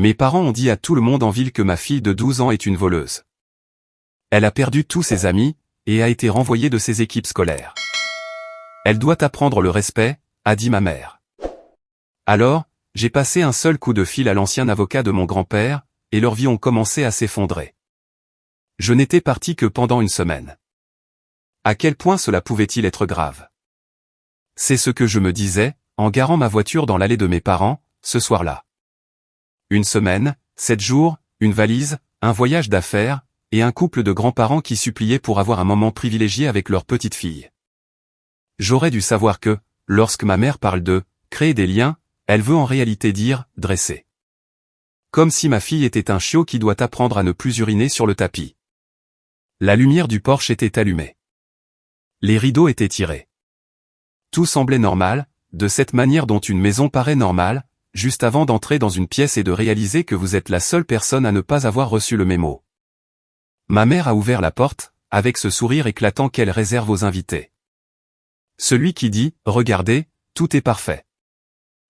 Mes parents ont dit à tout le monde en ville que ma fille de 12 ans est une voleuse. Elle a perdu tous ses amis, et a été renvoyée de ses équipes scolaires. Elle doit apprendre le respect, a dit ma mère. Alors, j'ai passé un seul coup de fil à l'ancien avocat de mon grand-père, et leurs vies ont commencé à s'effondrer. Je n'étais parti que pendant une semaine. À quel point cela pouvait-il être grave? C'est ce que je me disais, en garant ma voiture dans l'allée de mes parents, ce soir-là. Une semaine, 7 jours, une valise, un voyage d'affaires, et un couple de grands-parents qui suppliaient pour avoir un moment privilégié avec leur petite fille. J'aurais dû savoir que, lorsque ma mère parle de « créer des liens », elle veut en réalité dire « dresser ». Comme si ma fille était un chiot qui doit apprendre à ne plus uriner sur le tapis. La lumière du porche était allumée. Les rideaux étaient tirés. Tout semblait normal, de cette manière dont une maison paraît normale, juste avant d'entrer dans une pièce et de réaliser que vous êtes la seule personne à ne pas avoir reçu le mémo. Ma mère a ouvert la porte, avec ce sourire éclatant qu'elle réserve aux invités. Celui qui dit « Regardez, tout est parfait.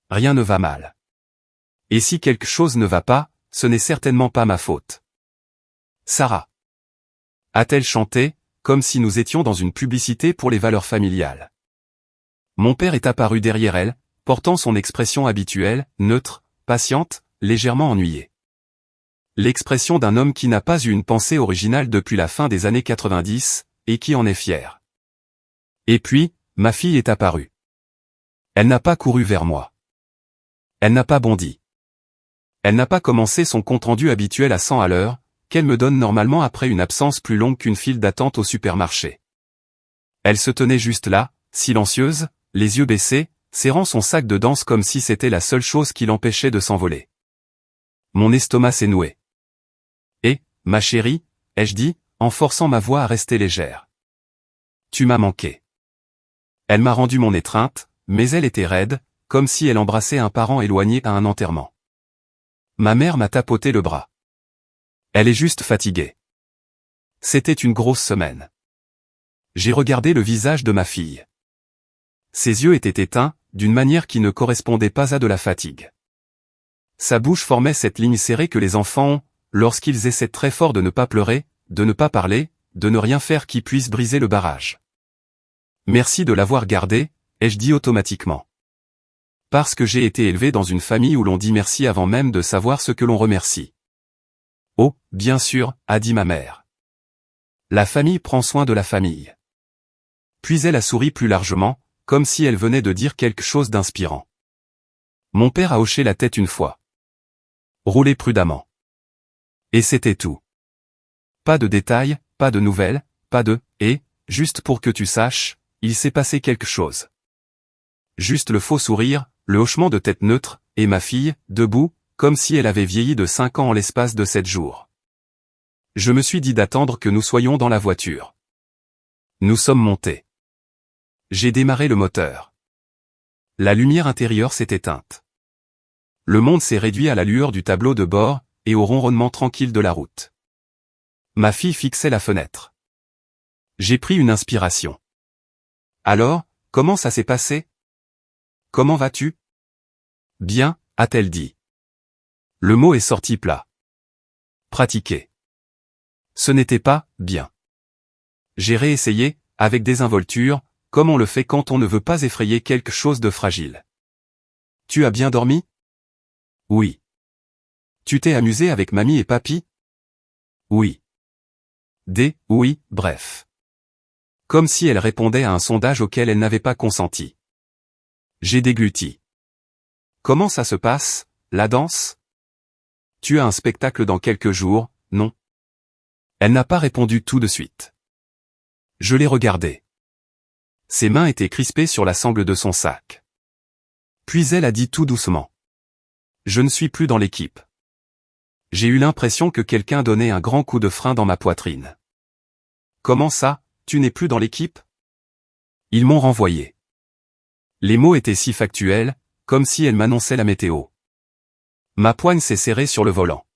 Rien ne va mal. Et si quelque chose ne va pas, ce n'est certainement pas ma faute. » Sarah. A-t-elle chanté, comme si nous étions dans une publicité pour les valeurs familiales. Mon père est apparu derrière elle, portant son expression habituelle, neutre, patiente, légèrement ennuyée. L'expression d'un homme qui n'a pas eu une pensée originale depuis la fin des années 90, et qui en est fier. Et puis, ma fille est apparue. Elle n'a pas couru vers moi. Elle n'a pas bondi. Elle n'a pas commencé son compte-rendu habituel à 100 à l'heure, qu'elle me donne normalement après une absence plus longue qu'une file d'attente au supermarché. Elle se tenait juste là, silencieuse, les yeux baissés, serrant son sac de danse comme si c'était la seule chose qui l'empêchait de s'envoler. Mon estomac s'est noué. Et, ma chérie, ai-je dit, en forçant ma voix à rester légère. Tu m'as manqué. Elle m'a rendu mon étreinte, mais elle était raide, comme si elle embrassait un parent éloigné à un enterrement. Ma mère m'a tapoté le bras. Elle est juste fatiguée. C'était une grosse semaine. J'ai regardé le visage de ma fille. Ses yeux étaient éteints, d'une manière qui ne correspondait pas à de la fatigue. Sa bouche formait cette ligne serrée que les enfants ont, lorsqu'ils essaient très fort de ne pas pleurer, de ne pas parler, de ne rien faire qui puisse briser le barrage. Merci de l'avoir gardé, ai-je dit automatiquement. Parce que j'ai été élevé dans une famille où l'on dit merci avant même de savoir ce que l'on remercie. Oh, bien sûr, a dit ma mère. La famille prend soin de la famille. Puis elle a souri plus largement, comme si elle venait de dire quelque chose d'inspirant. Mon père a hoché la tête une fois. Roulez prudemment. Et c'était tout. Pas de détails, pas de nouvelles, pas de « et », juste pour que tu saches, il s'est passé quelque chose. Juste le faux sourire, le hochement de tête neutre, et ma fille, debout, comme si elle avait vieilli de 5 ans en l'espace de 7 jours. Je me suis dit d'attendre que nous soyons dans la voiture. Nous sommes montés. J'ai démarré le moteur. La lumière intérieure s'est éteinte. Le monde s'est réduit à la lueur du tableau de bord, et au ronronnement tranquille de la route. Ma fille fixait la fenêtre. J'ai pris une inspiration. Alors, comment ça s'est passé? Comment vas-tu? Bien, a-t-elle dit. Le mot est sorti plat. Pratiquer. Ce n'était pas bien. J'ai réessayé, avec désinvolture, comme on le fait quand on ne veut pas effrayer quelque chose de fragile. Tu as bien dormi? Oui. Tu t'es amusé avec mamie et papy? Oui. Oui, bref. Comme si elle répondait à un sondage auquel elle n'avait pas consenti. J'ai dégluti. Comment ça se passe, la danse? Tu as un spectacle dans quelques jours, non? Elle n'a pas répondu tout de suite. Je l'ai regardée. Ses mains étaient crispées sur la sangle de son sac. Puis elle a dit tout doucement. Je ne suis plus dans l'équipe. J'ai eu l'impression que quelqu'un donnait un grand coup de frein dans ma poitrine. Comment ça, tu n'es plus dans l'équipe? Ils m'ont renvoyé. Les mots étaient si factuels, comme si elle m'annonçait la météo. Ma poigne s'est serrée sur le volant.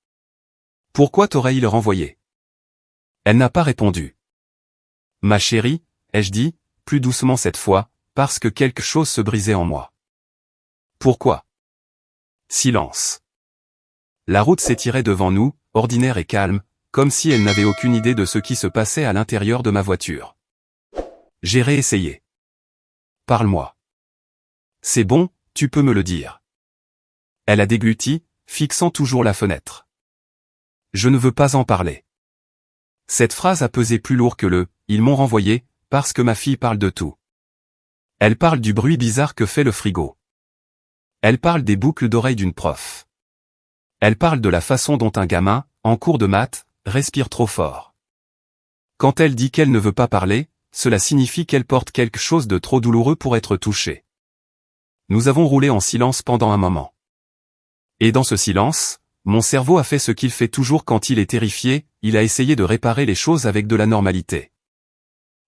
Pourquoi t'aurais-il renvoyé? Elle n'a pas répondu. Ma chérie, ai-je dit, plus doucement cette fois, parce que quelque chose se brisait en moi. Pourquoi? Silence. La route s'étirait devant nous, ordinaire et calme, comme si elle n'avait aucune idée de ce qui se passait à l'intérieur de ma voiture. J'ai réessayé. Parle-moi. C'est bon, tu peux me le dire. Elle a dégluti, fixant toujours la fenêtre. Je ne veux pas en parler. Cette phrase a pesé plus lourd que ils m'ont renvoyé, parce que ma fille parle de tout. Elle parle du bruit bizarre que fait le frigo. Elle parle des boucles d'oreilles d'une prof. Elle parle de la façon dont un gamin, en cours de maths, respire trop fort. Quand elle dit qu'elle ne veut pas parler, cela signifie qu'elle porte quelque chose de trop douloureux pour être touchée. Nous avons roulé en silence pendant un moment. Et dans ce silence, mon cerveau a fait ce qu'il fait toujours quand il est terrifié, il a essayé de réparer les choses avec de la normalité.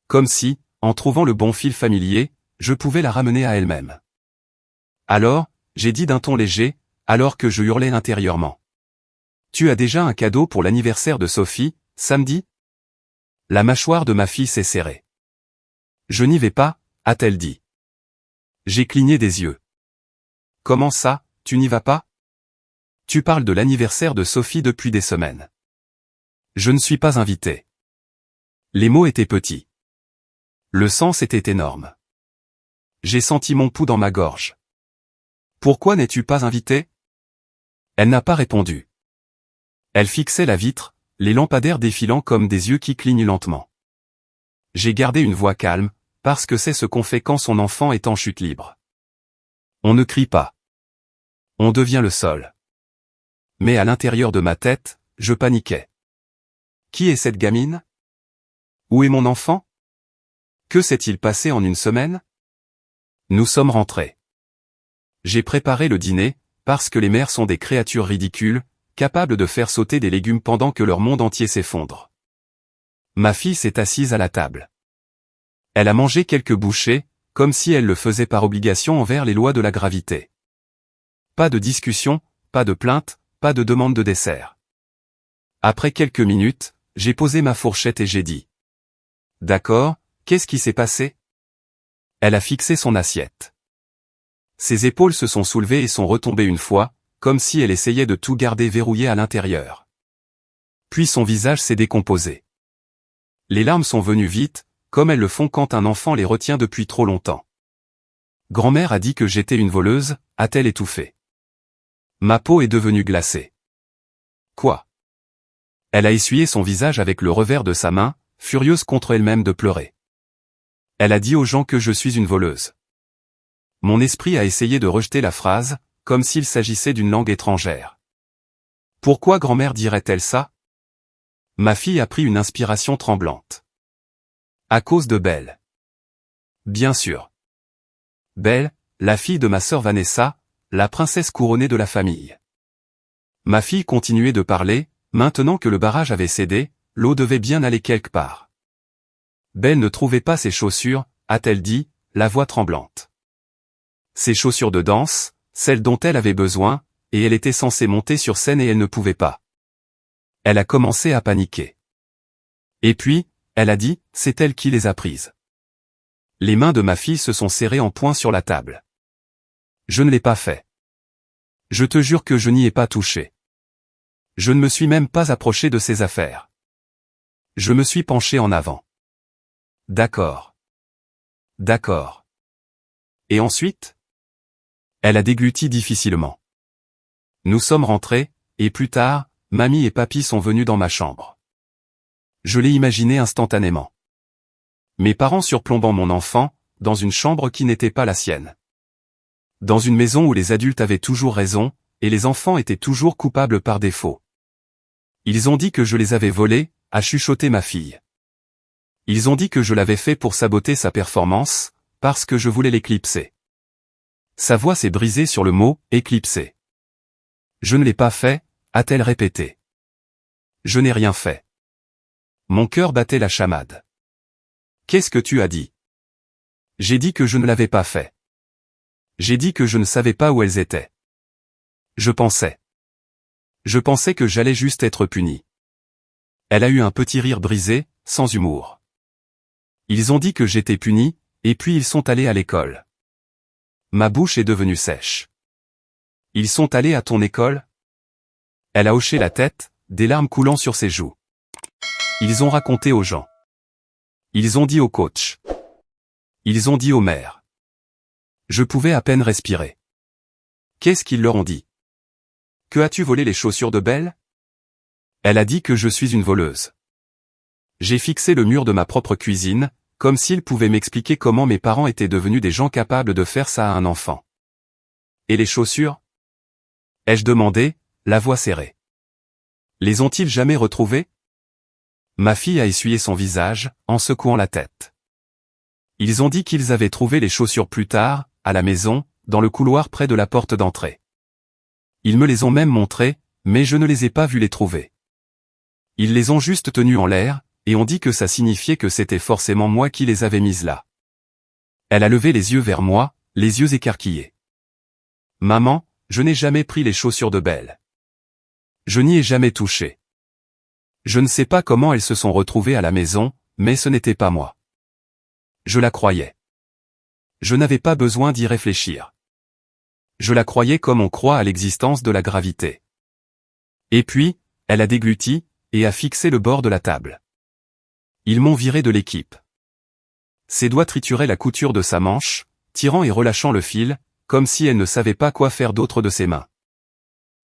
Comme si, en trouvant le bon fil familier, je pouvais la ramener à elle-même. Alors, j'ai dit d'un ton léger, alors que je hurlais intérieurement. Tu as déjà un cadeau pour l'anniversaire de Sophie, samedi? La mâchoire de ma fille s'est serrée. Je n'y vais pas, a-t-elle dit. J'ai cligné des yeux. Comment ça, tu n'y vas pas? Tu parles de l'anniversaire de Sophie depuis des semaines. Je ne suis pas invité. Les mots étaient petits. Le sens était énorme. J'ai senti mon pouls dans ma gorge. Pourquoi n'es-tu pas invité? Elle n'a pas répondu. Elle fixait la vitre, les lampadaires défilant comme des yeux qui clignent lentement. J'ai gardé une voix calme, parce que c'est ce qu'on fait quand son enfant est en chute libre. On ne crie pas. On devient le sol. Mais à l'intérieur de ma tête, je paniquais. Qui est cette gamine? Où est mon enfant? Que s'est-il passé en une semaine? Nous sommes rentrés. J'ai préparé le dîner, parce que les mères sont des créatures ridicules, capables de faire sauter des légumes pendant que leur monde entier s'effondre. Ma fille s'est assise à la table. Elle a mangé quelques bouchées, comme si elle le faisait par obligation envers les lois de la gravité. Pas de discussion, pas de plainte, pas de demande de dessert. Après quelques minutes, j'ai posé ma fourchette et j'ai dit. D'accord, qu'est-ce qui s'est passé? Elle a fixé son assiette. Ses épaules se sont soulevées et sont retombées une fois, comme si elle essayait de tout garder verrouillé à l'intérieur. Puis son visage s'est décomposé. Les larmes sont venues vite, comme elles le font quand un enfant les retient depuis trop longtemps. Grand-mère a dit que j'étais une voleuse, a-t-elle étouffé. Ma peau est devenue glacée. Quoi? Elle a essuyé son visage avec le revers de sa main, furieuse contre elle-même de pleurer. Elle a dit aux gens que je suis une voleuse. Mon esprit a essayé de rejeter la phrase, comme s'il s'agissait d'une langue étrangère. Pourquoi grand-mère dirait-elle ça? Ma fille a pris une inspiration tremblante. À cause de Belle. Bien sûr. Belle, la fille de ma sœur Vanessa, la princesse couronnée de la famille. Ma fille continuait de parler, maintenant que le barrage avait cédé, l'eau devait bien aller quelque part. Belle ne trouvait pas ses chaussures, a-t-elle dit, la voix tremblante. Ses chaussures de danse, celles dont elle avait besoin, et elle était censée monter sur scène et elle ne pouvait pas. Elle a commencé à paniquer. Et puis, elle a dit, c'est elle qui les a prises. Les mains de ma fille se sont serrées en poing sur la table. Je ne l'ai pas fait. Je te jure que je n'y ai pas touché. Je ne me suis même pas approché de ses affaires. Je me suis penché en avant. D'accord. D'accord. Et ensuite? Elle a dégluti difficilement. Nous sommes rentrés, et plus tard, mamie et papy sont venus dans ma chambre. Je l'ai imaginé instantanément. Mes parents surplombant mon enfant, dans une chambre qui n'était pas la sienne. Dans une maison où les adultes avaient toujours raison, et les enfants étaient toujours coupables par défaut. Ils ont dit que je les avais volés, a chuchoté ma fille. Ils ont dit que je l'avais fait pour saboter sa performance, parce que je voulais l'éclipser. Sa voix s'est brisée sur le mot « éclipser ». Je ne l'ai pas fait, a-t-elle répété. Je n'ai rien fait. Mon cœur battait la chamade. Qu'est-ce que tu as dit? J'ai dit que je ne l'avais pas fait. J'ai dit que je ne savais pas où elles étaient. Je pensais. Je pensais que j'allais juste être puni. Elle a eu un petit rire brisé, sans humour. Ils ont dit que j'étais puni, et puis ils sont allés à l'école. Ma bouche est devenue sèche. Ils sont allés à ton école? Elle a hoché la tête, des larmes coulant sur ses joues. Ils ont raconté aux gens. Ils ont dit au coach. Ils ont dit au maire. Je pouvais à peine respirer. Qu'est-ce qu'ils leur ont dit? Que as-tu volé les chaussures de Belle? Elle a dit que je suis une voleuse. J'ai fixé le mur de ma propre cuisine, comme s'ils pouvaient m'expliquer comment mes parents étaient devenus des gens capables de faire ça à un enfant. Et les chaussures? Ai-je demandé, la voix serrée. Les ont-ils jamais retrouvées? Ma fille a essuyé son visage, en secouant la tête. Ils ont dit qu'ils avaient trouvé les chaussures plus tard, à la maison, dans le couloir près de la porte d'entrée. Ils me les ont même montrées, mais je ne les ai pas vus les trouver. Ils les ont juste tenues en l'air, et ont dit que ça signifiait que c'était forcément moi qui les avais mises là. Elle a levé les yeux vers moi, les yeux écarquillés. Maman, je n'ai jamais pris les chaussures de Belle. Je n'y ai jamais touché. Je ne sais pas comment elles se sont retrouvées à la maison, mais ce n'était pas moi. Je la croyais. Je n'avais pas besoin d'y réfléchir. Je la croyais comme on croit à l'existence de la gravité. Et puis, elle a dégluti, et a fixé le bord de la table. Ils m'ont viré de l'équipe. Ses doigts trituraient la couture de sa manche, tirant et relâchant le fil, comme si elle ne savait pas quoi faire d'autre de ses mains.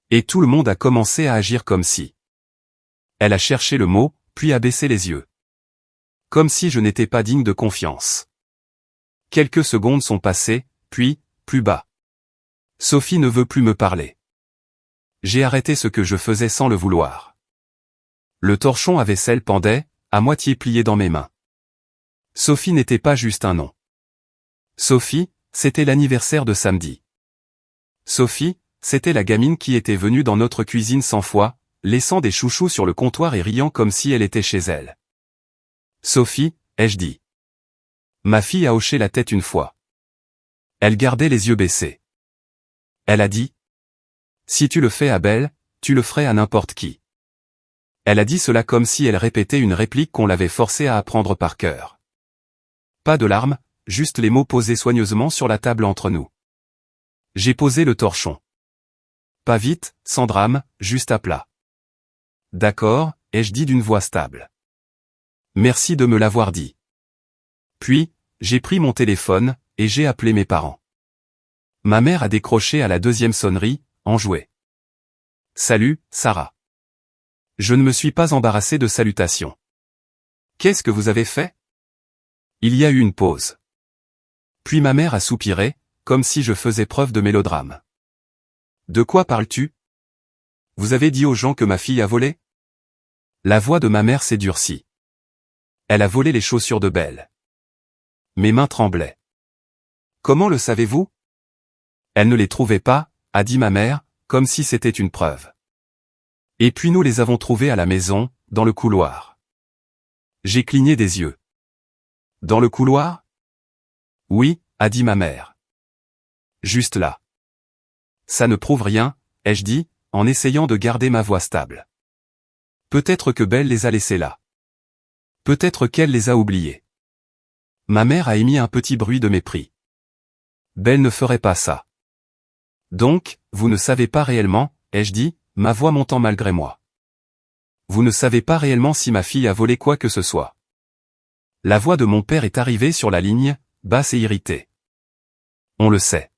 Et tout le monde a commencé à agir comme si. Elle a cherché le mot, puis a baissé les yeux. Comme si je n'étais pas digne de confiance. Quelques secondes sont passées, puis, plus bas. Sophie ne veut plus me parler. J'ai arrêté ce que je faisais sans le vouloir. Le torchon à vaisselle pendait, à moitié plié dans mes mains. Sophie n'était pas juste un nom. Sophie, c'était l'anniversaire de samedi. Sophie, c'était la gamine qui était venue dans notre cuisine 100 fois, laissant des chouchous sur le comptoir et riant comme si elle était chez elle. Sophie, ai-je dit. Ma fille a hoché la tête une fois. Elle gardait les yeux baissés. Elle a dit. Si tu le fais à Belle, tu le ferais à n'importe qui. Elle a dit cela comme si elle répétait une réplique qu'on l'avait forcée à apprendre par cœur. Pas de larmes, juste les mots posés soigneusement sur la table entre nous. J'ai posé le torchon. Pas vite, sans drame, juste à plat. D'accord, ai-je dit d'une voix stable. Merci de me l'avoir dit. Puis, j'ai pris mon téléphone, et j'ai appelé mes parents. Ma mère a décroché à la deuxième sonnerie, enjouée. Salut, Sarah. Je ne me suis pas embarrassé de salutations. Qu'est-ce que vous avez fait? Il y a eu une pause. Puis ma mère a soupiré, comme si je faisais preuve de mélodrame. De quoi parles-tu? Vous avez dit aux gens que ma fille a volé? La voix de ma mère s'est durcie. Elle a volé les chaussures de Belle. Mes mains tremblaient. Comment le savez-vous? Elle ne les trouvait pas, a dit ma mère, comme si c'était une preuve. Et puis nous les avons trouvées à la maison, dans le couloir. J'ai cligné des yeux. Dans le couloir? Oui, a dit ma mère. Juste là. Ça ne prouve rien, ai-je dit, en essayant de garder ma voix stable. Peut-être que Belle les a laissés là. Peut-être qu'elle les a oubliés. Ma mère a émis un petit bruit de mépris. Belle ne ferait pas ça. Donc, vous ne savez pas réellement, ai-je dit, ma voix montant malgré moi. Vous ne savez pas réellement si ma fille a volé quoi que ce soit. La voix de mon père est arrivée sur la ligne, basse et irritée. On le sait.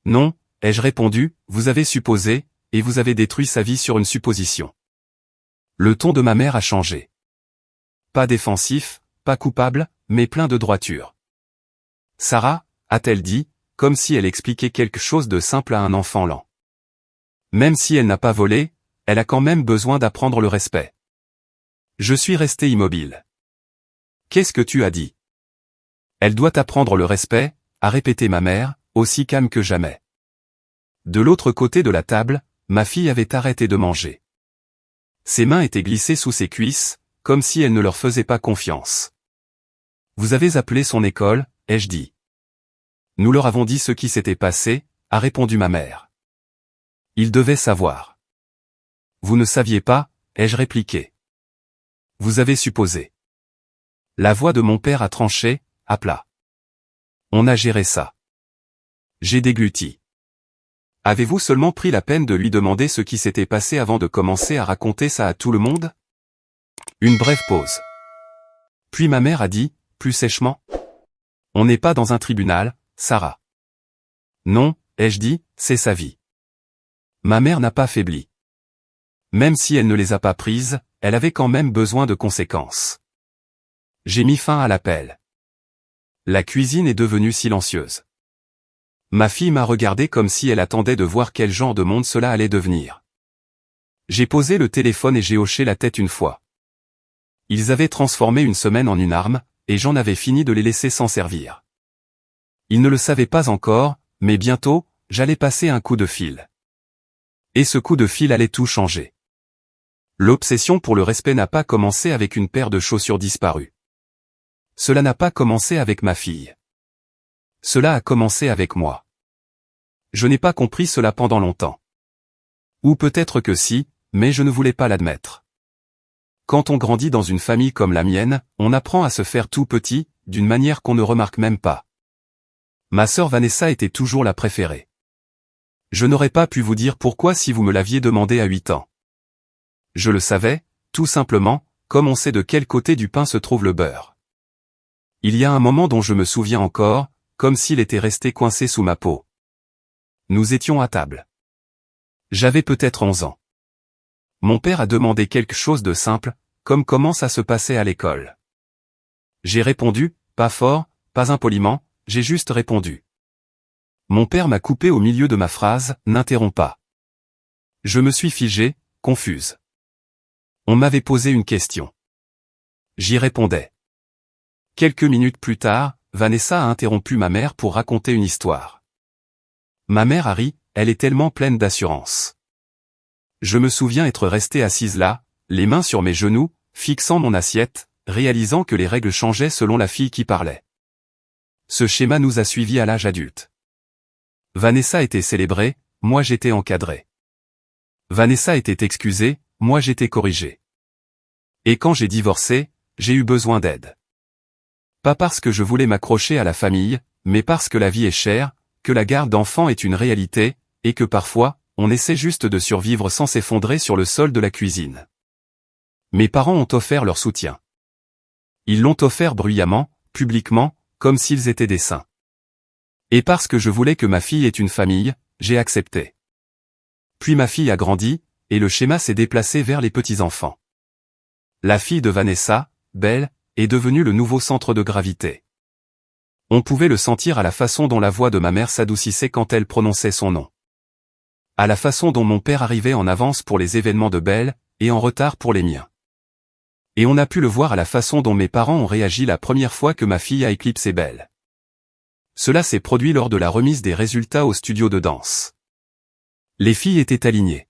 Non, ai-je répondu, vous avez supposé, et vous avez détruit sa vie sur une supposition. Le ton de ma mère a changé. Pas défensif, pas coupable, mais plein de droiture. Sarah, a-t-elle dit, comme si elle expliquait quelque chose de simple à un enfant lent. Même si elle n'a pas volé, elle a quand même besoin d'apprendre le respect. Je suis resté immobile. Qu'est-ce que tu as dit? Elle doit apprendre le respect, a répété ma mère, aussi calme que jamais. De l'autre côté de la table, ma fille avait arrêté de manger. Ses mains étaient glissées sous ses cuisses, comme si elle ne leur faisait pas confiance. Vous avez appelé son école, ai-je dit. Nous leur avons dit ce qui s'était passé, a répondu ma mère. Ils devaient savoir. Vous ne saviez pas, ai-je répliqué. Vous avez supposé. La voix de mon père a tranché, à plat. On a géré ça. J'ai dégluti. Avez-vous seulement pris la peine de lui demander ce qui s'était passé avant de commencer à raconter ça à tout le monde? Une brève pause. Puis ma mère a dit, plus sèchement. On n'est pas dans un tribunal, Sarah. Non, ai-je dit, c'est sa vie. Ma mère n'a pas faibli. Même si elle ne les a pas prises, elle avait quand même besoin de conséquences. J'ai mis fin à l'appel. La cuisine est devenue silencieuse. Ma fille m'a regardé comme si elle attendait de voir quel genre de monde cela allait devenir. J'ai posé le téléphone et j'ai hoché la tête une fois. Ils avaient transformé une semaine en une arme, et j'en avais fini de les laisser s'en servir. Ils ne le savaient pas encore, mais bientôt, j'allais passer un coup de fil. Et ce coup de fil allait tout changer. L'obsession pour le respect n'a pas commencé avec une paire de chaussures disparues. Cela n'a pas commencé avec ma fille. Cela a commencé avec moi. Je n'ai pas compris cela pendant longtemps. Ou peut-être que si, mais je ne voulais pas l'admettre. Quand on grandit dans une famille comme la mienne, on apprend à se faire tout petit, d'une manière qu'on ne remarque même pas. Ma sœur Vanessa était toujours la préférée. Je n'aurais pas pu vous dire pourquoi si vous me l'aviez demandé à 8 ans. Je le savais, tout simplement, comme on sait de quel côté du pain se trouve le beurre. Il y a un moment dont je me souviens encore, comme s'il était resté coincé sous ma peau. Nous étions à table. J'avais peut-être 11 ans. Mon père a demandé quelque chose de simple, comme comment ça se passait à l'école. J'ai répondu, pas fort, pas impoliment, j'ai juste répondu. Mon père m'a coupé au milieu de ma phrase, n'interromps pas. Je me suis figé, confuse. On m'avait posé une question. J'y répondais. Quelques minutes plus tard, Vanessa a interrompu ma mère pour raconter une histoire. Ma mère a ri, elle est tellement pleine d'assurance. Je me souviens être resté assise là, les mains sur mes genoux, fixant mon assiette, réalisant que les règles changeaient selon la fille qui parlait. Ce schéma nous a suivis à l'âge adulte. Vanessa était célébrée, moi j'étais encadré. Vanessa était excusée, moi j'étais corrigé. Et quand j'ai divorcé, j'ai eu besoin d'aide. Pas parce que je voulais m'accrocher à la famille, mais parce que la vie est chère, que la garde d'enfants est une réalité, et que parfois, on essaie juste de survivre sans s'effondrer sur le sol de la cuisine. Mes parents ont offert leur soutien. Ils l'ont offert bruyamment, publiquement, comme s'ils étaient des saints. Et parce que je voulais que ma fille ait une famille, j'ai accepté. Puis ma fille a grandi, et le schéma s'est déplacé vers les petits-enfants. La fille de Vanessa, Belle, est devenue le nouveau centre de gravité. On pouvait le sentir à la façon dont la voix de ma mère s'adoucissait quand elle prononçait son nom. À la façon dont mon père arrivait en avance pour les événements de Belle, et en retard pour les miens. Et on a pu le voir à la façon dont mes parents ont réagi la première fois que ma fille a éclipsé Belle. Cela s'est produit lors de la remise des résultats au studio de danse. Les filles étaient alignées.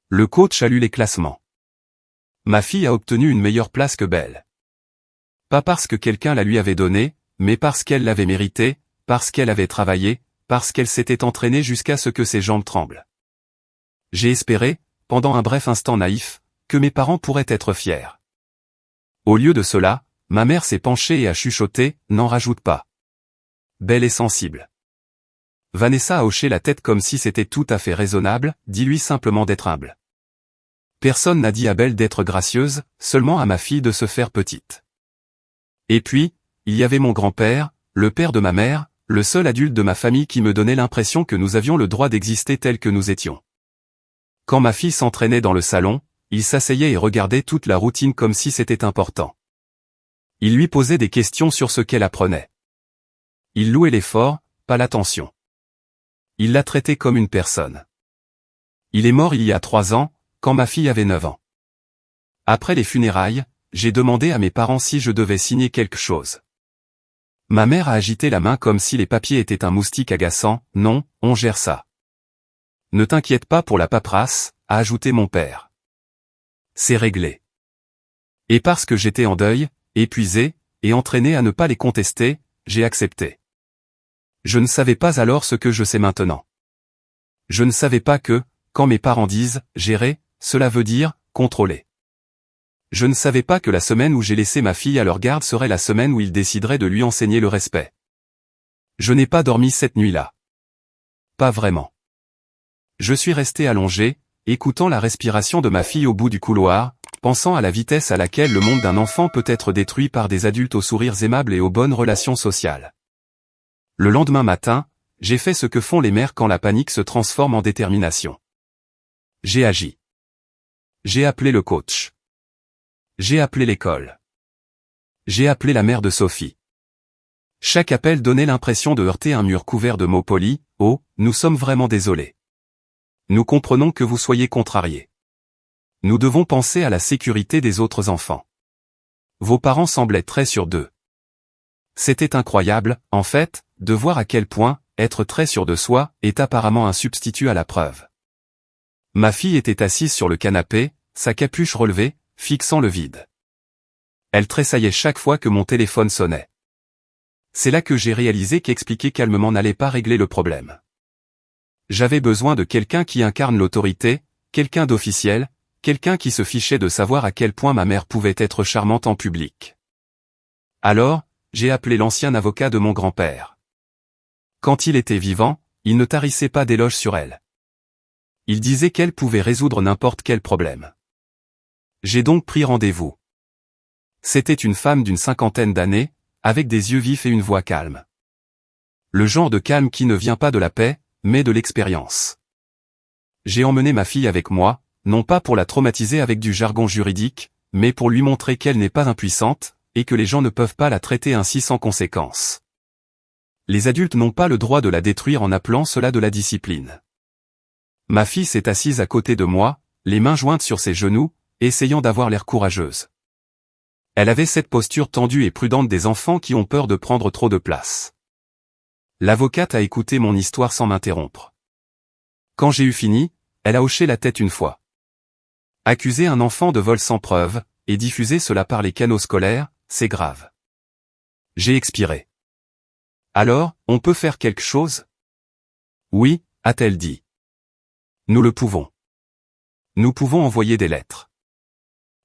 Le coach a lu les classements. Ma fille a obtenu une meilleure place que Belle. Pas parce que quelqu'un la lui avait donnée, mais parce qu'elle l'avait mérité, parce qu'elle avait travaillé, parce qu'elle s'était entraînée jusqu'à ce que ses jambes tremblent. J'ai espéré, pendant un bref instant naïf, que mes parents pourraient être fiers. Au lieu de cela, ma mère s'est penchée et a chuchoté, n'en rajoute pas. Belle est sensible. Vanessa a hoché la tête comme si c'était tout à fait raisonnable, dis-lui simplement d'être humble. Personne n'a dit à Belle d'être gracieuse, seulement à ma fille de se faire petite. Et puis, il y avait mon grand-père, le père de ma mère, le seul adulte de ma famille qui me donnait l'impression que nous avions le droit d'exister tel que nous étions. Quand ma fille s'entraînait dans le salon, il s'asseyait et regardait toute la routine comme si c'était important. Il lui posait des questions sur ce qu'elle apprenait. Il louait l'effort, pas l'attention. Il la traitait comme une personne. Il est mort il y a 3 ans, quand ma fille avait 9 ans. Après les funérailles, j'ai demandé à mes parents si je devais signer quelque chose. Ma mère a agité la main comme si les papiers étaient un moustique agaçant, non, on gère ça. Ne t'inquiète pas pour la paperasse, a ajouté mon père. C'est réglé. Et parce que j'étais en deuil, épuisé, et entraîné à ne pas les contester, j'ai accepté. Je ne savais pas alors ce que je sais maintenant. Je ne savais pas que, quand mes parents disent « gérer », cela veut dire « contrôler ». Je ne savais pas que la semaine où j'ai laissé ma fille à leur garde serait la semaine où ils décideraient de lui enseigner le respect. Je n'ai pas dormi cette nuit-là. Pas vraiment. Je suis resté allongé, écoutant la respiration de ma fille au bout du couloir, pensant à la vitesse à laquelle le monde d'un enfant peut être détruit par des adultes aux sourires aimables et aux bonnes relations sociales. Le lendemain matin, j'ai fait ce que font les mères quand la panique se transforme en détermination. J'ai agi. J'ai appelé le coach. J'ai appelé l'école. J'ai appelé la mère de Sophie. Chaque appel donnait l'impression de heurter un mur couvert de mots polis. « Oh, nous sommes vraiment désolés. Nous comprenons que vous soyez contrariés. Nous devons penser à la sécurité des autres enfants. Vos parents semblaient très sûrs d'eux. » C'était incroyable, en fait, de voir à quel point, être très sûr de soi, est apparemment un substitut à la preuve. Ma fille était assise sur le canapé, sa capuche relevée, fixant le vide. Elle tressaillait chaque fois que mon téléphone sonnait. C'est là que j'ai réalisé qu'expliquer calmement n'allait pas régler le problème. J'avais besoin de quelqu'un qui incarne l'autorité, quelqu'un d'officiel, quelqu'un qui se fichait de savoir à quel point ma mère pouvait être charmante en public. Alors, j'ai appelé l'ancien avocat de mon grand-père. Quand il était vivant, il ne tarissait pas d'éloges sur elle. Il disait qu'elle pouvait résoudre n'importe quel problème. J'ai donc pris rendez-vous. C'était une femme d'une 50aine d'années, avec des yeux vifs et une voix calme. Le genre de calme qui ne vient pas de la paix, mais de l'expérience. J'ai emmené ma fille avec moi, non pas pour la traumatiser avec du jargon juridique, mais pour lui montrer qu'elle n'est pas impuissante, et que les gens ne peuvent pas la traiter ainsi sans conséquence. Les adultes n'ont pas le droit de la détruire en appelant cela de la discipline. Ma fille s'est assise à côté de moi, les mains jointes sur ses genoux, essayant d'avoir l'air courageuse. Elle avait cette posture tendue et prudente des enfants qui ont peur de prendre trop de place. L'avocate a écouté mon histoire sans m'interrompre. Quand j'ai eu fini, elle a hoché la tête une fois. Accuser un enfant de vol sans preuve, et diffuser cela par les canaux scolaires, c'est grave. J'ai expiré. Alors, on peut faire quelque chose? Oui, a-t-elle dit. Nous le pouvons. Nous pouvons envoyer des lettres.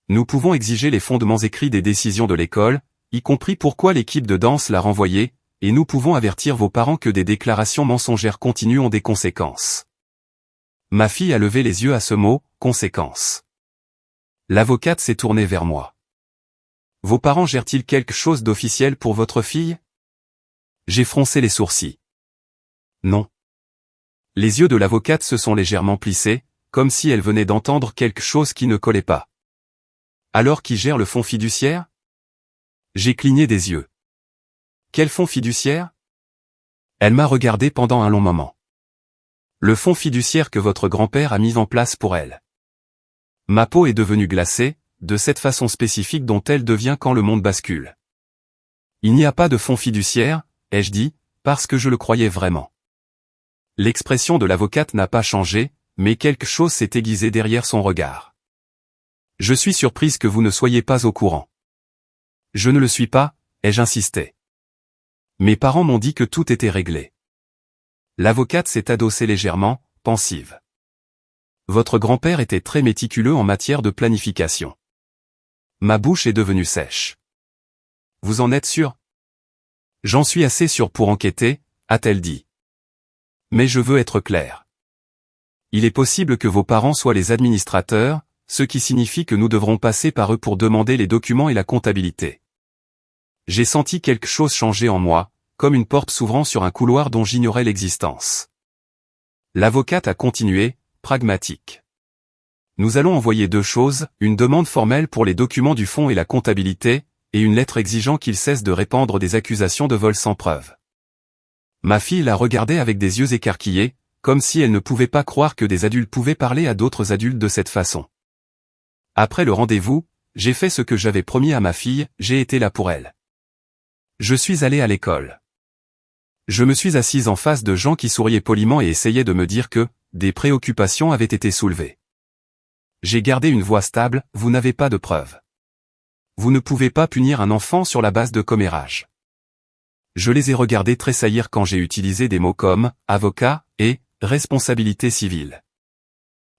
Nous pouvons exiger les fondements écrits des décisions de l'école, y compris pourquoi l'équipe de danse l'a renvoyé, et nous pouvons avertir vos parents que des déclarations mensongères continues ont des conséquences. Ma fille a levé les yeux à ce mot, conséquences. L'avocate s'est tournée vers moi. Vos parents gèrent-ils quelque chose d'officiel pour votre fille? J'ai froncé les sourcils. Non. Les yeux de l'avocate se sont légèrement plissés, comme si elle venait d'entendre quelque chose qui ne collait pas. Alors qui gère le fonds fiduciaire? J'ai cligné des yeux. Quel fonds fiduciaire? Elle m'a regardé pendant un long moment. Le fonds fiduciaire que votre grand-père a mis en place pour elle. Ma peau est devenue glacée, de cette façon spécifique dont elle devient quand le monde bascule. Il n'y a pas de fonds fiduciaire, ai-je dit, parce que je le croyais vraiment. L'expression de l'avocate n'a pas changé, mais quelque chose s'est aiguisé derrière son regard. Je suis surprise que vous ne soyez pas au courant. Je ne le suis pas, ai-je insisté. Mes parents m'ont dit que tout était réglé. L'avocate s'est adossée légèrement, pensive. Votre grand-père était très méticuleux en matière de planification. Ma bouche est devenue sèche. Vous en êtes sûr? J'en suis assez sûr pour enquêter, a-t-elle dit. Mais je veux être clair. Il est possible que vos parents soient les administrateurs, ce qui signifie que nous devrons passer par eux pour demander les documents et la comptabilité. J'ai senti quelque chose changer en moi, comme une porte s'ouvrant sur un couloir dont j'ignorais l'existence. L'avocate a continué, pragmatique. Nous allons envoyer deux choses, une demande formelle pour les documents du fonds et la comptabilité, et une lettre exigeant qu'il cesse de répandre des accusations de vol sans preuve. Ma fille la regardait avec des yeux écarquillés, comme si elle ne pouvait pas croire que des adultes pouvaient parler à d'autres adultes de cette façon. Après le rendez-vous, j'ai fait ce que j'avais promis à ma fille, j'ai été là pour elle. Je suis allé à l'école. Je me suis assise en face de gens qui souriaient poliment et essayaient de me dire que des préoccupations avaient été soulevées. J'ai gardé une voix stable, vous n'avez pas de preuves. Vous ne pouvez pas punir un enfant sur la base de commérage. Je les ai regardés tressaillir quand j'ai utilisé des mots comme « avocat » et « responsabilité civile ».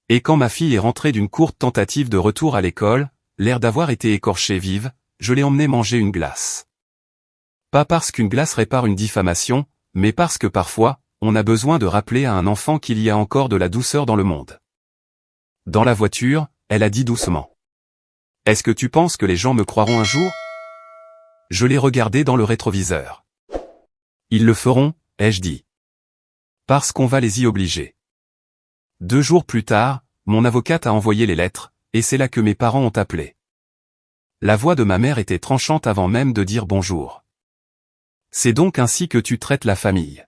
Et quand ma fille est rentrée d'une courte tentative de retour à l'école, l'air d'avoir été écorchée vive, je l'ai emmenée manger une glace. Pas parce qu'une glace répare une diffamation, mais parce que parfois, on a besoin de rappeler à un enfant qu'il y a encore de la douceur dans le monde. Dans la voiture, elle a dit doucement. Est-ce que tu penses que les gens me croiront un jour? Je l'ai regardé dans le rétroviseur. Ils le feront, ai-je dit. Parce qu'on va les y obliger. 2 jours plus tard, mon avocate a envoyé les lettres, et c'est là que mes parents ont appelé. La voix de ma mère était tranchante avant même de dire bonjour. C'est donc ainsi que tu traites la famille.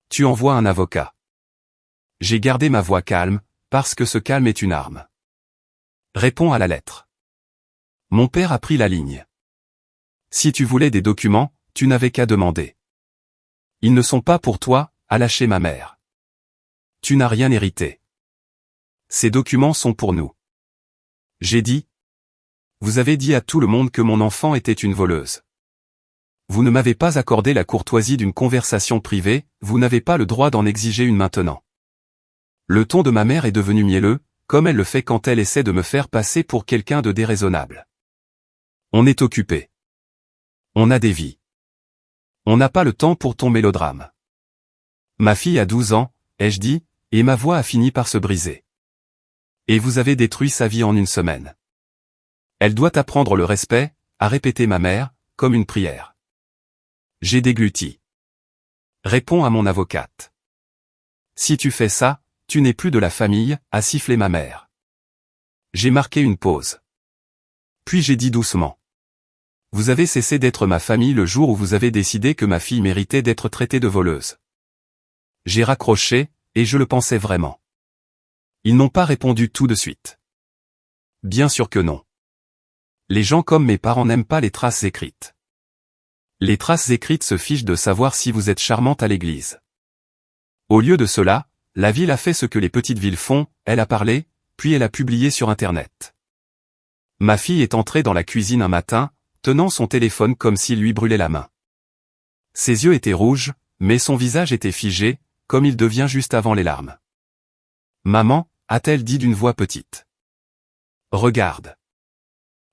Tu envoies un avocat. J'ai gardé ma voix calme, parce que ce calme est une arme. Réponds à la lettre. Mon père a pris la ligne. Si tu voulais des documents, tu n'avais qu'à demander. Ils ne sont pas pour toi, a lâché ma mère. Tu n'as rien hérité. Ces documents sont pour nous. J'ai dit. Vous avez dit à tout le monde que mon enfant était une voleuse. Vous ne m'avez pas accordé la courtoisie d'une conversation privée, vous n'avez pas le droit d'en exiger une maintenant. Le ton de ma mère est devenu mielleux, comme elle le fait quand elle essaie de me faire passer pour quelqu'un de déraisonnable. On est occupé. On a des vies. On n'a pas le temps pour ton mélodrame. Ma fille a 12 ans, ai-je dit, et ma voix a fini par se briser. Et vous avez détruit sa vie en une semaine. Elle doit apprendre le respect, a répété ma mère, comme une prière. J'ai dégluti. Réponds à mon avocate. Si tu fais ça, tu n'es plus de la famille, a sifflé ma mère. J'ai marqué une pause. Puis j'ai dit doucement. Vous avez cessé d'être ma famille le jour où vous avez décidé que ma fille méritait d'être traitée de voleuse. J'ai raccroché, et je le pensais vraiment. Ils n'ont pas répondu tout de suite. Bien sûr que non. Les gens comme mes parents n'aiment pas les traces écrites. Les traces écrites se fichent de savoir si vous êtes charmante à l'église. Au lieu de cela, la ville a fait ce que les petites villes font, elle a parlé, puis elle a publié sur Internet. Ma fille est entrée dans la cuisine un matin, tenant son téléphone comme s'il lui brûlait la main. Ses yeux étaient rouges, mais son visage était figé, comme il devient juste avant les larmes. Maman, a-t-elle dit d'une voix petite. Regarde.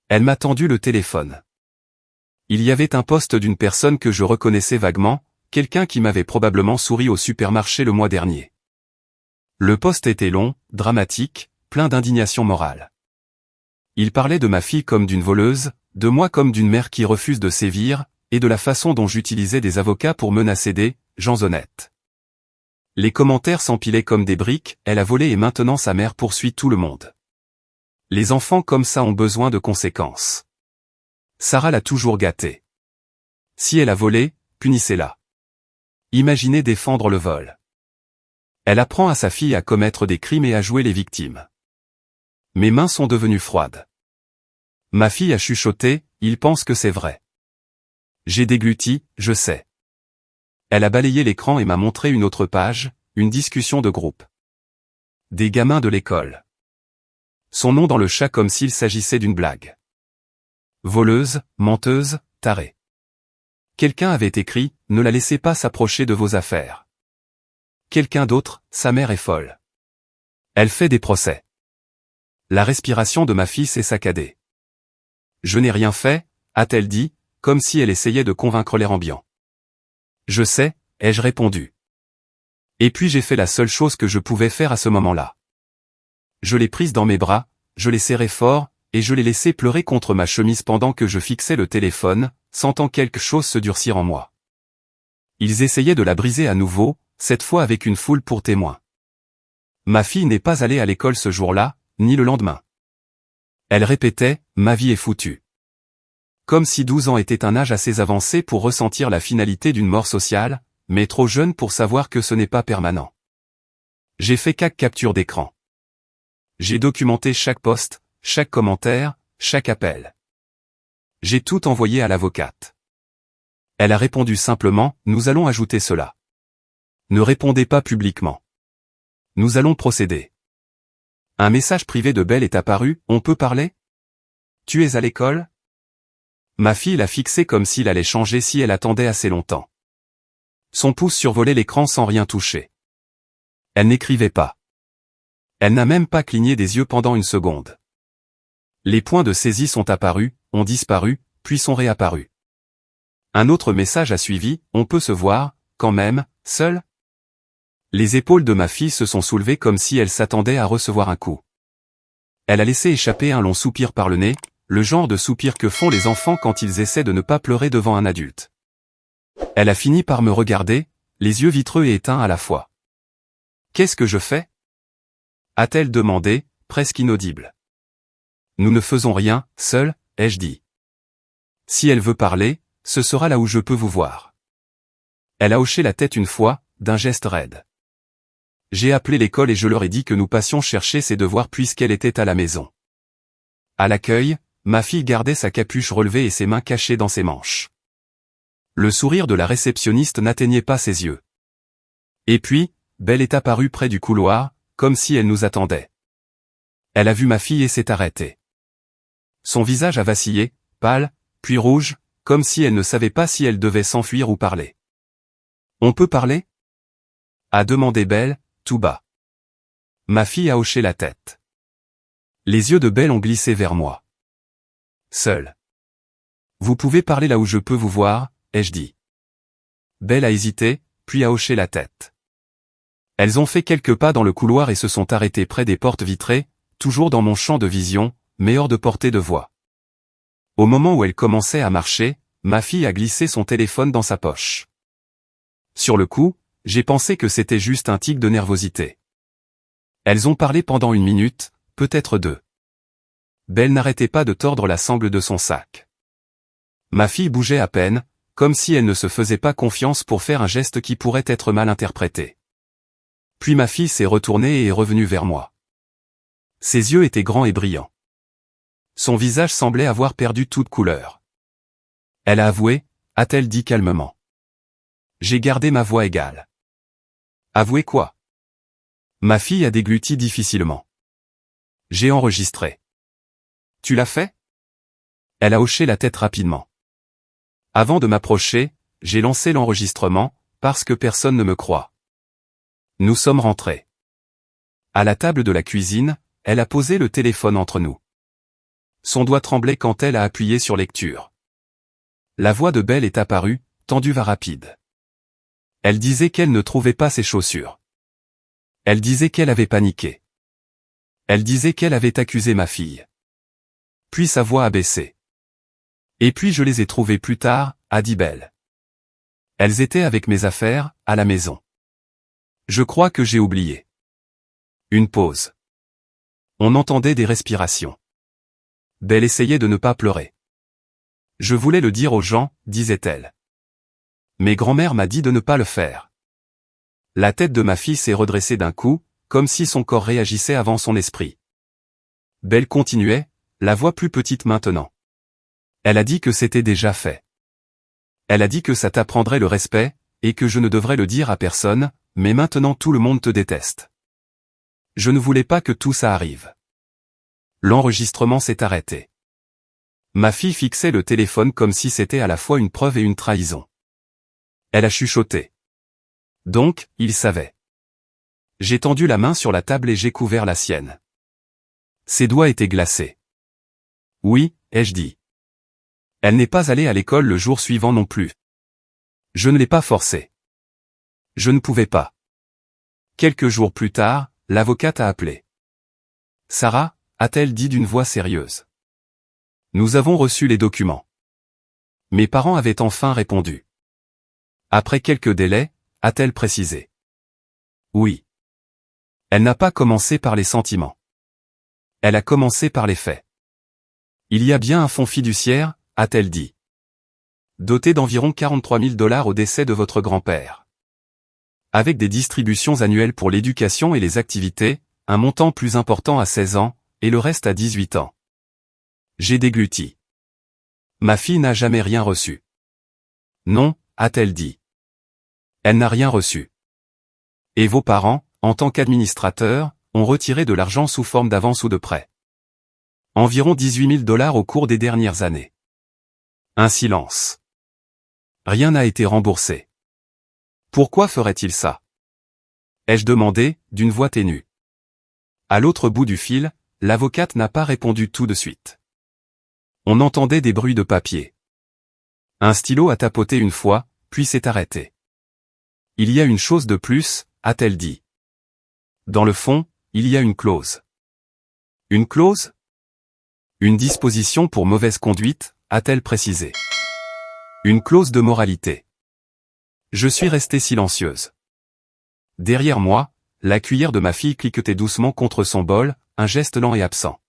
Elle m'a tendu le téléphone. Il y avait un post d'une personne que je reconnaissais vaguement, quelqu'un qui m'avait probablement souri au supermarché le mois dernier. Le post était long, dramatique, plein d'indignation morale. Il parlait de ma fille comme d'une voleuse, de moi comme d'une mère qui refuse de sévir, et de la façon dont j'utilisais des avocats pour menacer des gens honnêtes. Les commentaires s'empilaient comme des briques, elle a volé et maintenant sa mère poursuit tout le monde. Les enfants comme ça ont besoin de conséquences. Sarah l'a toujours gâtée. Si elle a volé, punissez-la. Imaginez défendre le vol. Elle apprend à sa fille à commettre des crimes et à jouer les victimes. Mes mains sont devenues froides. Ma fille a chuchoté, il pense que c'est vrai. J'ai dégluti, je sais. Elle a balayé l'écran et m'a montré une autre page, une discussion de groupe. Des gamins de l'école. Son nom dans le chat comme s'il s'agissait d'une blague. Voleuse, menteuse, tarée. Quelqu'un avait écrit, ne la laissez pas s'approcher de vos affaires. Quelqu'un d'autre, sa mère est folle. Elle fait des procès. La respiration de ma fille s'est saccadée. Je n'ai rien fait, a-t-elle dit, comme si elle essayait de convaincre l'air ambiant. Je sais, ai-je répondu. Et puis j'ai fait la seule chose que je pouvais faire à ce moment-là. Je l'ai prise dans mes bras, je l'ai serrée fort, et je l'ai laissée pleurer contre ma chemise pendant que je fixais le téléphone, sentant quelque chose se durcir en moi. Ils essayaient de la briser à nouveau, cette fois avec une foule pour témoins. Ma fille n'est pas allée à l'école ce jour-là, ni le lendemain. Elle répétait, ma vie est foutue. Comme si 12 ans était un âge assez avancé pour ressentir la finalité d'une mort sociale, mais trop jeune pour savoir que ce n'est pas permanent. J'ai fait 4 captures d'écran. J'ai documenté chaque post, chaque commentaire, chaque appel. J'ai tout envoyé à l'avocate. Elle a répondu simplement, nous allons ajouter cela. Ne répondez pas publiquement. Nous allons procéder. Un message privé de Belle est apparu, on peut parler? Tu es à l'école? Ma fille l'a fixé comme s'il allait changer si elle attendait assez longtemps. Son pouce survolait l'écran sans rien toucher. Elle n'écrivait pas. Elle n'a même pas cligné des yeux pendant une seconde. Les points de saisie sont apparus, ont disparu, puis sont réapparus. Un autre message a suivi, on peut se voir, quand même, seul? Les épaules de ma fille se sont soulevées comme si elle s'attendait à recevoir un coup. Elle a laissé échapper un long soupir par le nez, le genre de soupir que font les enfants quand ils essaient de ne pas pleurer devant un adulte. Elle a fini par me regarder, les yeux vitreux et éteints à la fois. « Qu'est-ce que je fais ?» a-t-elle demandé, presque inaudible. « Nous ne faisons rien, seul, ai-je dit. Si elle veut parler, ce sera là où je peux vous voir. » Elle a hoché la tête une fois, d'un geste raide. J'ai appelé l'école et je leur ai dit que nous passions chercher ses devoirs puisqu'elle était à la maison. À l'accueil, ma fille gardait sa capuche relevée et ses mains cachées dans ses manches. Le sourire de la réceptionniste n'atteignait pas ses yeux. Et puis, Belle est apparue près du couloir, comme si elle nous attendait. Elle a vu ma fille et s'est arrêtée. Son visage a vacillé, pâle, puis rouge, comme si elle ne savait pas si elle devait s'enfuir ou parler. « On peut parler ?» a demandé Belle, tout bas. Ma fille a hoché la tête. Les yeux de Belle ont glissé vers moi. Seul. « Vous pouvez parler là où je peux vous voir, ai-je dit. » Belle a hésité, puis a hoché la tête. Elles ont fait quelques pas dans le couloir et se sont arrêtées près des portes vitrées, toujours dans mon champ de vision, mais hors de portée de voix. Au moment où elles commençaient à marcher, ma fille a glissé son téléphone dans sa poche. Sur le coup, j'ai pensé que c'était juste un tic de nervosité. Elles ont parlé pendant 1 minute, peut-être 2. Belle n'arrêtait pas de tordre la sangle de son sac. Ma fille bougeait à peine, comme si elle ne se faisait pas confiance pour faire un geste qui pourrait être mal interprété. Puis ma fille s'est retournée et est revenue vers moi. Ses yeux étaient grands et brillants. Son visage semblait avoir perdu toute couleur. Elle a avoué, a-t-elle dit calmement. J'ai gardé ma voix égale. Avoué quoi? Ma fille a dégluti difficilement. J'ai enregistré. Tu l'as fait? Elle a hoché la tête rapidement. Avant de m'approcher, j'ai lancé l'enregistrement, parce que personne ne me croit. Nous sommes rentrés. À la table de la cuisine, elle a posé le téléphone entre nous. Son doigt tremblait quand elle a appuyé sur lecture. La voix de Belle est apparue, tendue et rapide. Elle disait qu'elle ne trouvait pas ses chaussures. Elle disait qu'elle avait paniqué. Elle disait qu'elle avait accusé ma fille. Puis sa voix a baissé. Et puis je les ai trouvées plus tard, a dit Belle. Elles étaient avec mes affaires, à la maison. Je crois que j'ai oublié. Une pause. On entendait des respirations. Belle essayait de ne pas pleurer. Je voulais le dire aux gens, disait-elle. Mais grand-mère m'a dit de ne pas le faire. La tête de ma fille s'est redressée d'un coup, comme si son corps réagissait avant son esprit. Belle continuait, la voix plus petite maintenant. Elle a dit que c'était déjà fait. Elle a dit que ça t'apprendrait le respect, et que je ne devrais le dire à personne, mais maintenant tout le monde te déteste. Je ne voulais pas que tout ça arrive. L'enregistrement s'est arrêté. Ma fille fixait le téléphone comme si c'était à la fois une preuve et une trahison. Elle a chuchoté. Donc, il savait. J'ai tendu la main sur la table et j'ai couvert la sienne. Ses doigts étaient glacés. Oui, ai-je dit. Elle n'est pas allée à l'école le jour suivant non plus. Je ne l'ai pas forcée. Je ne pouvais pas. Quelques jours plus tard, l'avocate a appelé. Sarah, a-t-elle dit d'une voix sérieuse. Nous avons reçu les documents. Mes parents avaient enfin répondu. Après quelques délais, a-t-elle précisé. Oui. Elle n'a pas commencé par les sentiments. Elle a commencé par les faits. Il y a bien un fonds fiduciaire, a-t-elle dit. Doté d'environ 43 000 $ au décès de votre grand-père. Avec des distributions annuelles pour l'éducation et les activités, un montant plus important à 16 ans, et le reste à 18 ans. J'ai dégluti. Ma fille n'a jamais rien reçu. Non, a-t-elle dit. Elle n'a rien reçu. Et vos parents, en tant qu'administrateurs, ont retiré de l'argent sous forme d'avance ou de prêt. Environ 18 000 $ au cours des dernières années. Un silence. Rien n'a été remboursé. Pourquoi ferait-il ça? Ai-je demandé, d'une voix ténue. À l'autre bout du fil, l'avocate n'a pas répondu tout de suite. On entendait des bruits de papier. Un stylo a tapoté une fois, puis s'est arrêté. Il y a une chose de plus, a-t-elle dit. Dans le fond, il y a une clause. Une clause? Une disposition pour mauvaise conduite, a-t-elle précisé. Une clause de moralité. Je suis restée silencieuse. Derrière moi, la cuillère de ma fille cliquetait doucement contre son bol, un geste lent et absent.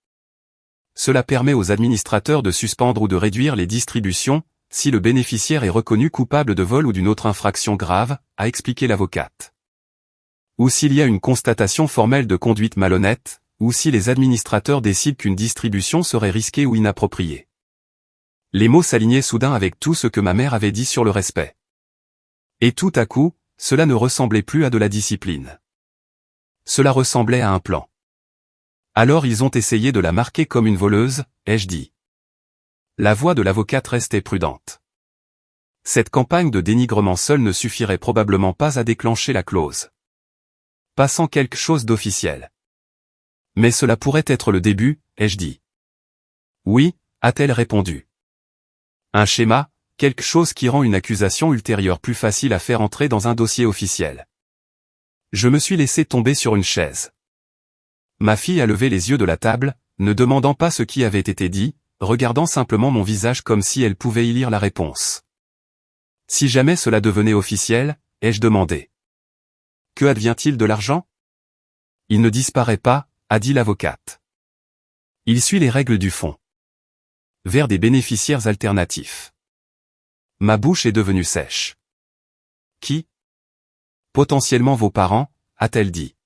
Cela permet aux administrateurs de suspendre ou de réduire les distributions, si le bénéficiaire est reconnu coupable de vol ou d'une autre infraction grave, a expliqué l'avocate. Ou s'il y a une constatation formelle de conduite malhonnête, ou si les administrateurs décident qu'une distribution serait risquée ou inappropriée. Les mots s'alignaient soudain avec tout ce que ma mère avait dit sur le respect. Et tout à coup, cela ne ressemblait plus à de la discipline. Cela ressemblait à un plan. Alors ils ont essayé de la marquer comme une voleuse, ai-je dit. La voix de l'avocate restait prudente. Cette campagne de dénigrement seule ne suffirait probablement pas à déclencher la clause. Pas sans quelque chose d'officiel. Mais cela pourrait être le début, ai-je dit. Oui, a-t-elle répondu. Un schéma, quelque chose qui rend une accusation ultérieure plus facile à faire entrer dans un dossier officiel. Je me suis laissé tomber sur une chaise. Ma fille a levé les yeux de la table, ne demandant pas ce qui avait été dit, regardant simplement mon visage comme si elle pouvait y lire la réponse. Si jamais cela devenait officiel, ai-je demandé. Que advient-il de l'argent? Il ne disparaît pas, a dit l'avocate. Il suit les règles du fonds. Vers des bénéficiaires alternatifs. Ma bouche est devenue sèche. Qui? Potentiellement vos parents, a-t-elle dit.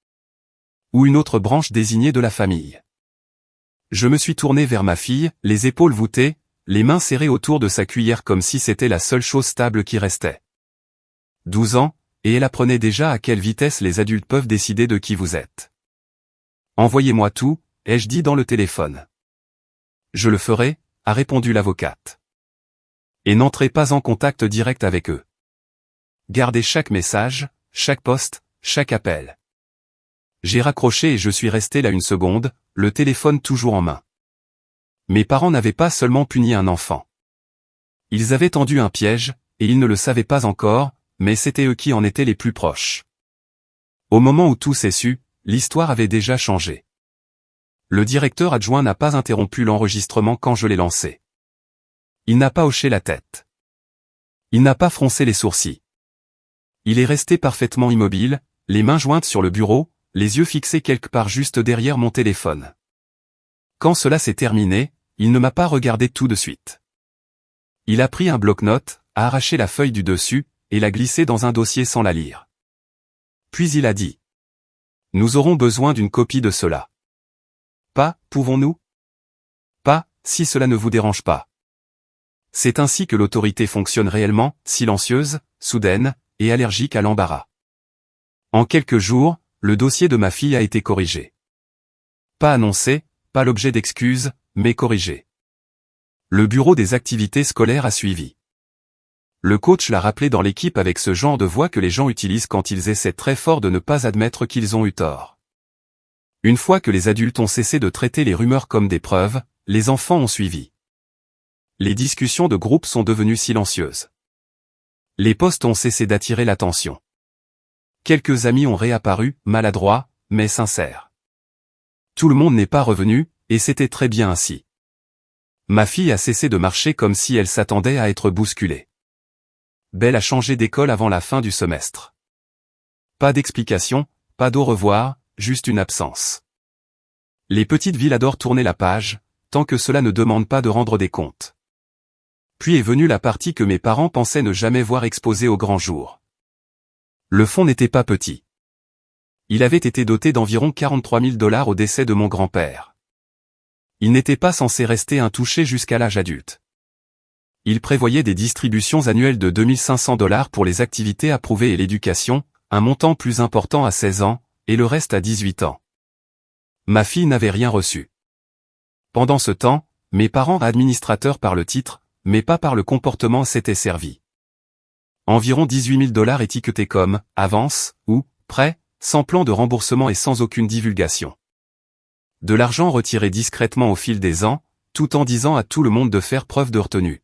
Ou une autre branche désignée de la famille. Je me suis tourné vers ma fille, les épaules voûtées, les mains serrées autour de sa cuillère comme si c'était la seule chose stable qui restait. 12 ans, et elle apprenait déjà à quelle vitesse les adultes peuvent décider de qui vous êtes. Envoyez-moi tout, ai-je dit dans le téléphone. Je le ferai, a répondu l'avocate. Et n'entrez pas en contact direct avec eux. Gardez chaque message, chaque post, chaque appel. J'ai raccroché et je suis resté là une seconde, le téléphone toujours en main. Mes parents n'avaient pas seulement puni un enfant. Ils avaient tendu un piège, et ils ne le savaient pas encore, mais c'était eux qui en étaient les plus proches. Au moment où tout s'est su, l'histoire avait déjà changé. Le directeur adjoint n'a pas interrompu l'enregistrement quand je l'ai lancé. Il n'a pas hoché la tête. Il n'a pas froncé les sourcils. Il est resté parfaitement immobile, les mains jointes sur le bureau, les yeux fixés quelque part juste derrière mon téléphone. Quand cela s'est terminé, il ne m'a pas regardé tout de suite. Il a pris un bloc-notes, a arraché la feuille du dessus, et l'a glissée dans un dossier sans la lire. Puis il a dit. Nous aurons besoin d'une copie de cela. Pas, pouvons-nous? Pas, si cela ne vous dérange pas. C'est ainsi que l'autorité fonctionne réellement, silencieuse, soudaine, et allergique à l'embarras. En quelques jours, le dossier de ma fille a été corrigé. Pas annoncé, pas l'objet d'excuses, mais corrigé. Le bureau des activités scolaires a suivi. Le coach l'a rappelé dans l'équipe avec ce genre de voix que les gens utilisent quand ils essaient très fort de ne pas admettre qu'ils ont eu tort. Une fois que les adultes ont cessé de traiter les rumeurs comme des preuves, les enfants ont suivi. Les discussions de groupe sont devenues silencieuses. Les posts ont cessé d'attirer l'attention. Quelques amis ont réapparu, maladroits, mais sincères. Tout le monde n'est pas revenu, et c'était très bien ainsi. Ma fille a cessé de marcher comme si elle s'attendait à être bousculée. Belle a changé d'école avant la fin du semestre. Pas d'explication, pas d'au revoir, juste une absence. Les petites villes adorent tourner la page, tant que cela ne demande pas de rendre des comptes. Puis est venue la partie que mes parents pensaient ne jamais voir exposée au grand jour. Le fonds n'était pas petit. Il avait été doté d'environ 43 000 $ au décès de mon grand-père. Il n'était pas censé rester intouché jusqu'à l'âge adulte. Il prévoyait des distributions annuelles de 2 500 $ pour les activités approuvées et l'éducation, un montant plus important à 16 ans, et le reste à 18 ans. Ma fille n'avait rien reçu. Pendant ce temps, mes parents administrateurs par le titre, mais pas par le comportement s'étaient servis. Environ 18 000 $ étiquetés comme « avance » ou « prêt », sans plan de remboursement et sans aucune divulgation. De l'argent retiré discrètement au fil des ans, tout en disant à tout le monde de faire preuve de retenue.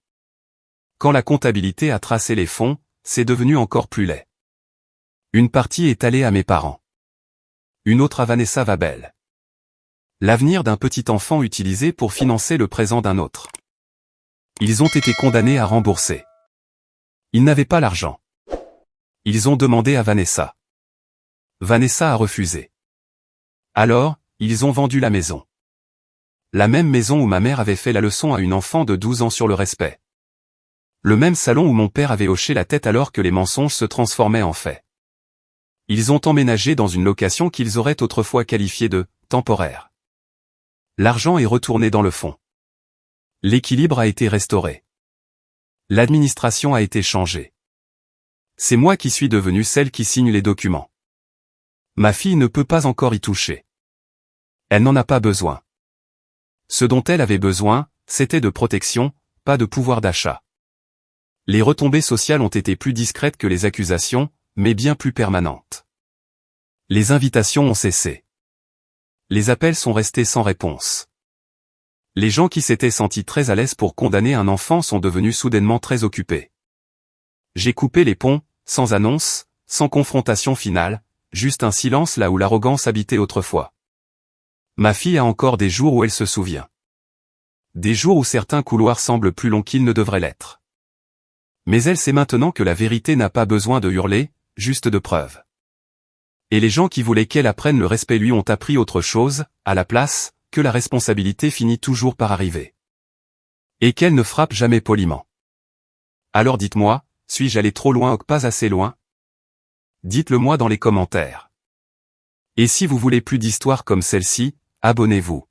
Quand la comptabilité a tracé les fonds, c'est devenu encore plus laid. Une partie est allée à mes parents. Une autre à Vanessa Vabel. L'avenir d'un petit enfant utilisé pour financer le présent d'un autre. Ils ont été condamnés à rembourser. Ils n'avaient pas l'argent. Ils ont demandé à Vanessa. Vanessa a refusé. Alors, ils ont vendu la maison. La même maison où ma mère avait fait la leçon à une enfant de 12 ans sur le respect. Le même salon où mon père avait hoché la tête alors que les mensonges se transformaient en faits. Ils ont emménagé dans une location qu'ils auraient autrefois qualifiée de « temporaire ». L'argent est retourné dans le fond. L'équilibre a été restauré. L'administration a été changée. C'est moi qui suis devenue celle qui signe les documents. Ma fille ne peut pas encore y toucher. Elle n'en a pas besoin. Ce dont elle avait besoin, c'était de protection, pas de pouvoir d'achat. Les retombées sociales ont été plus discrètes que les accusations, mais bien plus permanentes. Les invitations ont cessé. Les appels sont restés sans réponse. Les gens qui s'étaient sentis très à l'aise pour condamner un enfant sont devenus soudainement très occupés. J'ai coupé les ponts, sans annonce, sans confrontation finale, juste un silence là où l'arrogance habitait autrefois. Ma fille a encore des jours où elle se souvient. Des jours où certains couloirs semblent plus longs qu'ils ne devraient l'être. Mais elle sait maintenant que la vérité n'a pas besoin de hurler, juste de preuves. Et les gens qui voulaient qu'elle apprenne le respect lui ont appris autre chose, à la place, que la responsabilité finit toujours par arriver. Et qu'elle ne frappe jamais poliment. Alors dites-moi, suis-je allé trop loin ou pas assez loin? Dites-le moi dans les commentaires. Et si vous voulez plus d'histoires comme celle-ci, abonnez-vous.